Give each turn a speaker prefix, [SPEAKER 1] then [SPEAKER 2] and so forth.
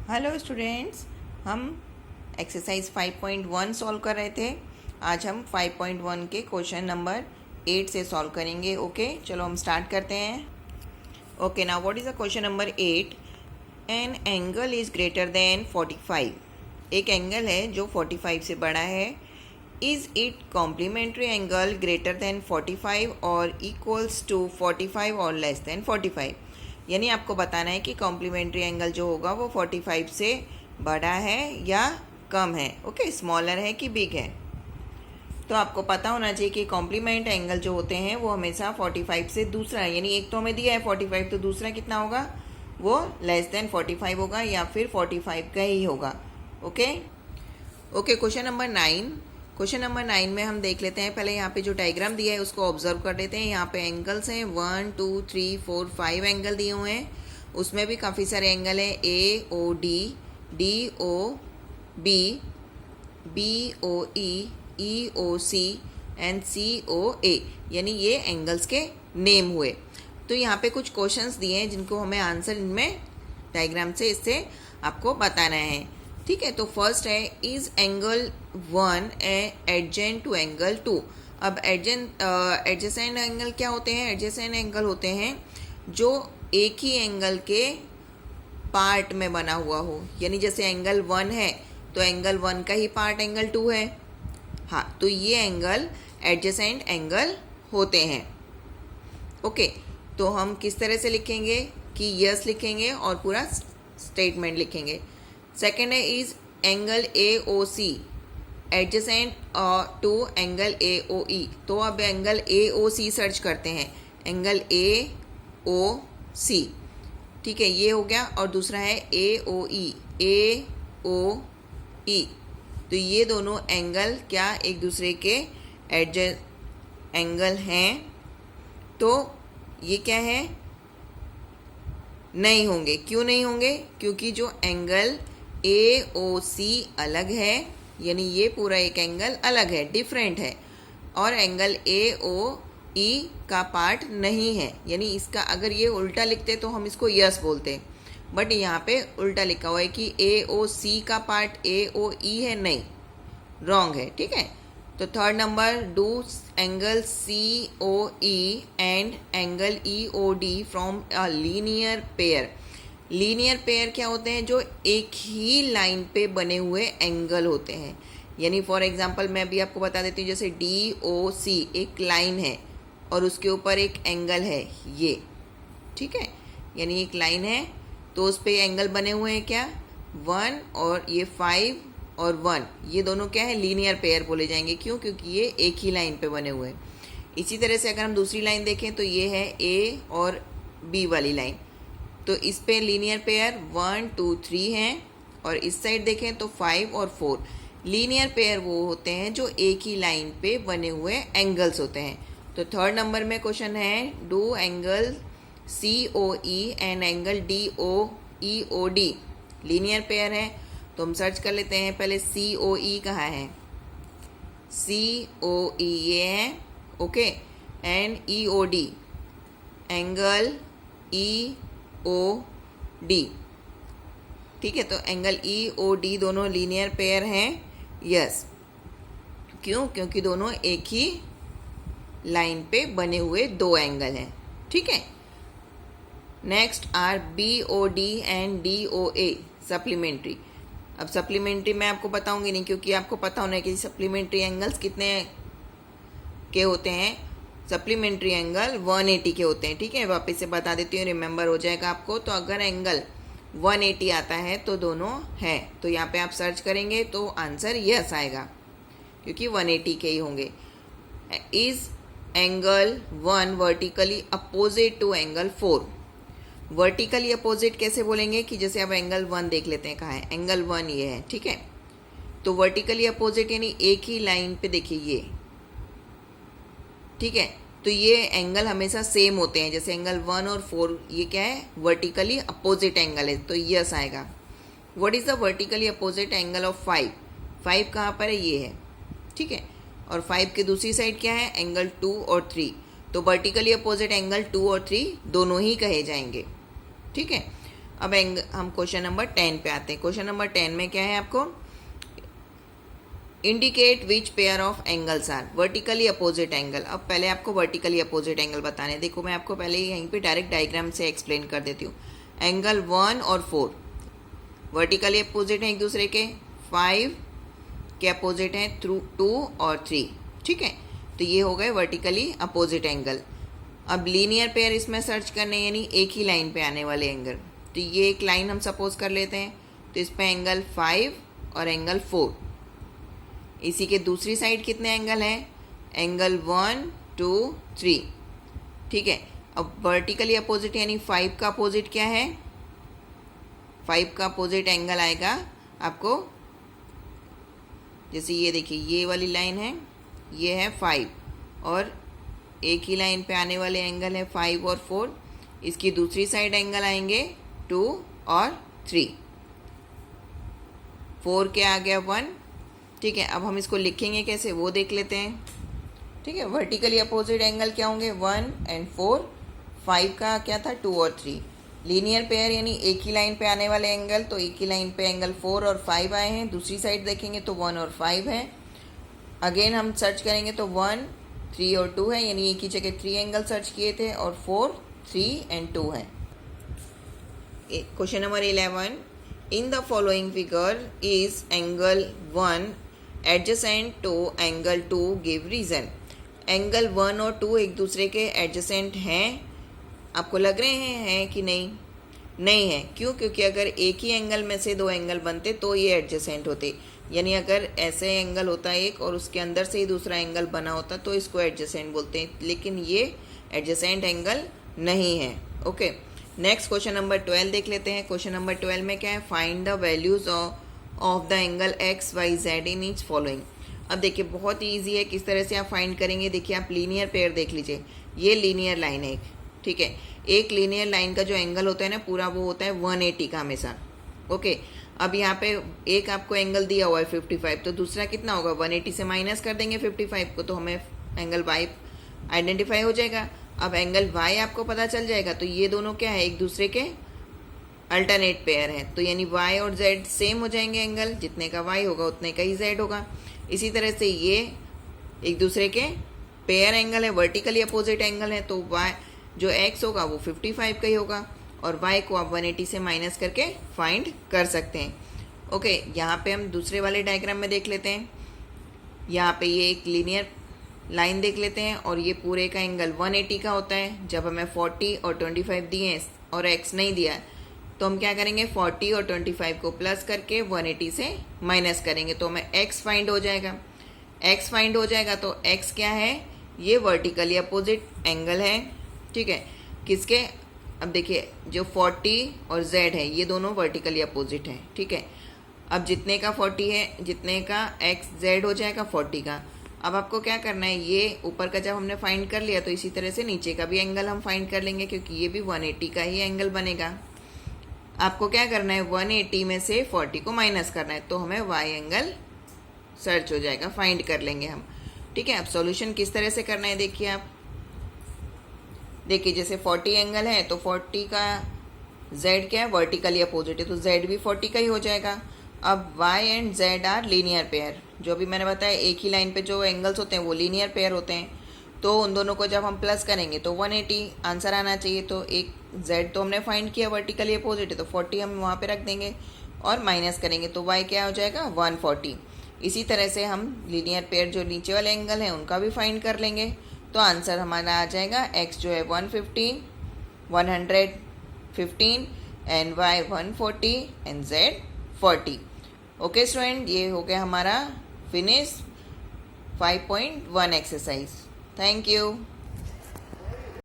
[SPEAKER 1] Hello students, हम exercise 5.1 solve कर रहे थे। आज हम 5.1 के क्वेश्चन नंबर 8 से सॉल्व करेंगे। ओके, चलो हम स्टार्ट करते हैं। Okay, now what is the question number 8? An angle is greater than 45। एक एंगल है जो 45 से बड़ा है। Is it complementary angle greater than 45 और इक्वल्स टू 45 और लेस देन 45? यानी आपको बताना है कि कॉम्प्लीमेंट्री एंगल जो होगा वो 45 से बड़ा है या कम है। ओके, स्मॉलर है कि बिग है। तो आपको पता होना चाहिए कि कॉम्प्लीमेंट एंगल जो होते हैं वो हमेशा 45 से दूसरा है, यानी एक तो हमें दिया है 45, तो दूसरा कितना होगा? वो लेस देन 45 होगा या फिर 45 का ही होगा। Okay okay, question number 9। Question number 9 में हम देख लेते हैं। पहले यहाँ पे जो डायग्राम दिया है उसको ऑब्जर्व कर लेते हैं। यहाँ पे एंगल्स हैं 1 2 3 4 5 एंगल दिए हुए हैं। उसमें भी काफ़ी सारे एंगल हैं, A O D, D O B, B O E O C and C O A, यानी ये एंगल्स के नेम हुए। तो यहाँ पे कुछ क्वेश्चंस दिए हैं जिनको हमें आंसर इनमें डायग्राम से इससे आपको बताना है। ठीक है, तो फर्स्ट है, इज एंगल 1 एडजेंट टू एंगल 2? अब एडजेसेंट एंगल क्या होते हैं? एडजेसेंट एंगल होते हैं जो एक ही एंगल के पार्ट में बना हुआ हो, यानी जैसे एंगल 1 है तो एंगल 1 का ही पार्ट एंगल 2 है। हाँ, तो ये एंगल एडजेसेंट एंगल होते हैं। ओके, तो हम किस तरह से लिखेंगे कि यस लिखेंगे और पूरा स्टेटमेंट लिखेंगे। सेकेंड है, is angle A O C adjacent to angle A O E? तो अब angle A O C search करते हैं, एंगल ए ओ सी। ठीक है, ये हो गया। और दूसरा है ए ओ ई। तो ये दोनों एंगल क्या एक दूसरे के एंगल हैं? तो ये क्या है? नहीं होंगे। क्यों नहीं होंगे? क्योंकि जो एंगल ए ओ सी अलग है, यानी ये पूरा एक एंगल अलग है, डिफरेंट है, और एंगल ए ओ ई का पार्ट नहीं है, यानी इसका अगर ये उल्टा लिखते तो हम इसको यस बोलते, बट यहाँ पे उल्टा लिखा हुआ है कि ए ओ सी का पार्ट ए ओ ई है, नहीं, रॉन्ग है। ठीक है, तो third number, do angle C O E and angle E O D from a linear pair? Linear pair क्या होते हैं? जो एक ही लाइन पे बने हुए एंगल होते हैं। यानी फॉर एग्जांपल मैं भी आपको बता देती हूँ, जैसे डी ओ सी एक लाइन है और उसके ऊपर एक एंगल है ये। ठीक है, यानी एक लाइन है तो उस पे एंगल बने हुए हैं क्या? 1 और ये 5 और 1, ये दोनों क्या है? लीनियर पेयर बोले जाएंगे। क्यों? क्योंकि ये एक ही लाइन पे बने हुए हैं। इसी तरह से अगर हम दूसरी लाइन देखें तो ये है ए और बी वाली लाइन, तो इस पे लीनियर पेयर 1 2 3 हैं, और इस साइड देखें तो 5 और 4। लीनियर पेयर वो होते हैं जो एक ही लाइन पे बने हुए एंगल्स होते हैं। तो थर्ड नंबर में क्वेश्चन है, do angle C O E and angle D O E O D linear pair है? तो हम सर्च कर लेते हैं। पहले सी ओ ई कहाँ है? सी ओ ई ये है, okay, and E O D angle E O D. ठीक है, तो एंगल ई ओ डी दोनों लीनियर पेयर हैं, यस। क्यों? क्योंकि दोनों एक ही लाइन पे बने हुए दो एंगल हैं। ठीक है, next are B O D and D O A supplementary? अब सप्लीमेंट्री मैं आपको बताऊंगी नहीं, क्योंकि आपको पता होना है कि सप्लीमेंट्री एंगल्स कितने के होते हैं। सप्लीमेंट्री एंगल 180 के होते हैं। ठीक है, वापस से बता देती हूँ, रिमेंबर हो जाएगा आपको। तो अगर एंगल 180 आता है तो दोनों हैं, तो यहाँ पे आप सर्च करेंगे तो आंसर यस आएगा, क्योंकि 180 के ही होंगे। Is angle 1 vertically opposite to angle 4? Vertically opposite कैसे बोलेंगे कि जैसे अब एंगल 1 देख लेते हैं, कहाँ है एंगल 1? ये है। ठीक है, तो वर्टिकली अपोजिट यानी एक ही लाइन पे देखिए ये। ठीक है, तो ये एंगल हमेशा सेम होते हैं, जैसे एंगल 1 और 4, ये क्या है? वर्टिकली अपोजिट एंगल है, तो यस आएगा। What is the vertically opposite angle of 5? 5 कहाँ पर है? ये है। ठीक है, और 5 के दूसरी साइड क्या है? एंगल 2 और 3। तो वर्टिकली अपोजिट एंगल 2 और 3 दोनों ही कहे जाएंगे। ठीक है, अब हम क्वेश्चन नंबर 10 पे आते हैं। क्वेश्चन नंबर 10 में क्या है आपको, indicate which pair of angles are vertically opposite angle. अब पहले आपको वर्टिकली अपोजिट एंगल बताने, देखो मैं आपको पहले यहीं पे डायरेक्ट डायग्राम से एक्सप्लेन कर देती हूँ। एंगल 1 और 4 वर्टिकली अपोजिट हैं एक दूसरे के, 5 के अपोजिट हैं 2 और 3, ठीक है। तो ये हो गए वर्टिकली अपोजिट एंगल। अब लीनियर पेयर इसमें सर्च करने, यानी एक ही लाइन पे आने वाले एंगल। तो ये एक लाइन हम सपोज कर लेते हैं, तो इस पे एंगल 5 और एंगल 4। इसी के दूसरी साइड कितने एंगल हैं, एंगल 1 2 3, ठीक है। अब वर्टिकली अपोजिट यानी 5 का अपोजिट क्या है, 5 का अपोजिट एंगल आएगा आपको, जैसे ये देखिए ये वाली लाइन है, ये है 5 और एक ही लाइन पे आने वाले एंगल है 5 और 4। इसकी दूसरी साइड एंगल आएंगे 2 और 3। 4 के आ गया 1, ठीक है। अब हम इसको लिखेंगे कैसे वो देख लेते हैं, ठीक है। वर्टिकली अपोजिट एंगल क्या होंगे, 1 और 4। 5 का क्या था, 2 और 3। लीनियर पेयर यानी एक ही लाइन पे आने वाले एंगल, तो एक ही लाइन पे एंगल 4 और 5 आए हैं। दूसरी साइड देखेंगे तो 1 और 5 है। अगेन हम सर्च करेंगे तो 1 3 और 2 है, यानी एक ही जगह 3 एंगल सर्च किए थे, और 4 3 और 2 है। Question number 11, in the following figure is angle 1 adjacent to angle 2, give reason. Angle 1 और 2 एक दूसरे के एडजेसेंट हैं, आपको लग रहे हैं कि नहीं, नहीं है। क्यों, क्योंकि अगर एक ही एंगल में से दो एंगल बनते तो ये एडजेसेंट होते, यानी अगर ऐसे एंगल होता एक और उसके अंदर से ही दूसरा एंगल बना होता तो इसको एडजेसेंट बोलते हैं, लेकिन ये एडजेसेंट एंगल नहीं है। ओके, नेक्स्ट क्वेश्चन नंबर 12 देख लेते हैं। क्वेश्चन नंबर 12 में क्या है, find the values of the angle X Y Z in each following. अब देखिए बहुत ही ईजी है, किस तरह से आप फाइंड करेंगे। देखिए आप लीनियर पेयर देख लीजिए, ये लीनियर लाइन है एक, ठीक है। एक लीनियर लाइन का जो एंगल होता है ना पूरा, वो होता है 180 का हमेशा। ओके, अब यहाँ पे एक आपको एंगल दिया हुआ है 55, तो दूसरा कितना होगा, 180 से माइनस कर देंगे 55 को, तो हमें एंगल वाई आइडेंटिफाई हो जाएगा। अब एंगल वाई आपको पता चल जाएगा, तो ये दोनों क्या है, एक दूसरे के अल्टरनेट पेयर है, तो यानी y और z सेम हो जाएंगे एंगल, जितने का y होगा उतने का ही z होगा। इसी तरह से ये एक दूसरे के पेयर एंगल है, वर्टिकली अपोजिट एंगल है, तो y जो x होगा वो 55 का ही होगा, और y को आप 180 से माइनस करके फाइंड कर सकते हैं। ओके, यहाँ पे हम दूसरे वाले डायग्राम में देख लेते हैं। यहाँ पे ये एक लीनियर लाइन देख लेते हैं, और ये पूरे का एंगल 180 का होता है। जब हमें 40 और 25 दिए हैं और x नहीं दिया, तो हम क्या करेंगे, 40 और 25 को प्लस करके 180 से माइनस करेंगे, तो हमें x फाइंड हो जाएगा। x फाइंड हो जाएगा तो x क्या है, ये वर्टिकली अपोजिट एंगल है, ठीक है। किसके, अब देखिए जो 40 और z है ये दोनों वर्टिकली अपोजिट है, ठीक है। अब जितने का 40 है, जितने का x z हो जाएगा 40 का। अब आपको क्या करना है, ये ऊपर का जब हमने फाइंड कर लिया तो इसी तरह से नीचे का भी एंगल हम फाइंड कर लेंगे, क्योंकि ये भी 180 का ही एंगल बनेगा। आपको क्या करना है, 180 में से 40 को माइनस करना है, तो हमें y एंगल सर्च हो जाएगा, फाइंड कर लेंगे हम, ठीक है। अब सॉल्यूशन किस तरह से करना है, देखिए आप देखिए, जैसे 40 एंगल है तो 40 का z क्या है, वर्टिकली अपोजिट है, तो z भी 40 का ही हो जाएगा। अब y and z are linear pair, जो भी मैंने बताया एक ही लाइन पे जो एंगल्स होते हैं वो लीनियर पेयर होते हैं, तो उन दोनों को जब हम प्लस करेंगे तो 180 आंसर आना चाहिए। तो एक z तो हमने फाइंड किया वर्टिकली अपोजिट है, तो 40 हम वहाँ पे रख देंगे और माइनस करेंगे, तो y क्या हो जाएगा, 140। इसी तरह से हम लीनियर पेयर जो नीचे वाले एंगल हैं उनका भी फाइंड कर लेंगे, तो आंसर हमारा आ जाएगा x जो है 115 and y 140 and z 40। Okay student, ये हो गया हमारा फिनिश 5.1 एक्सरसाइज। Thank you.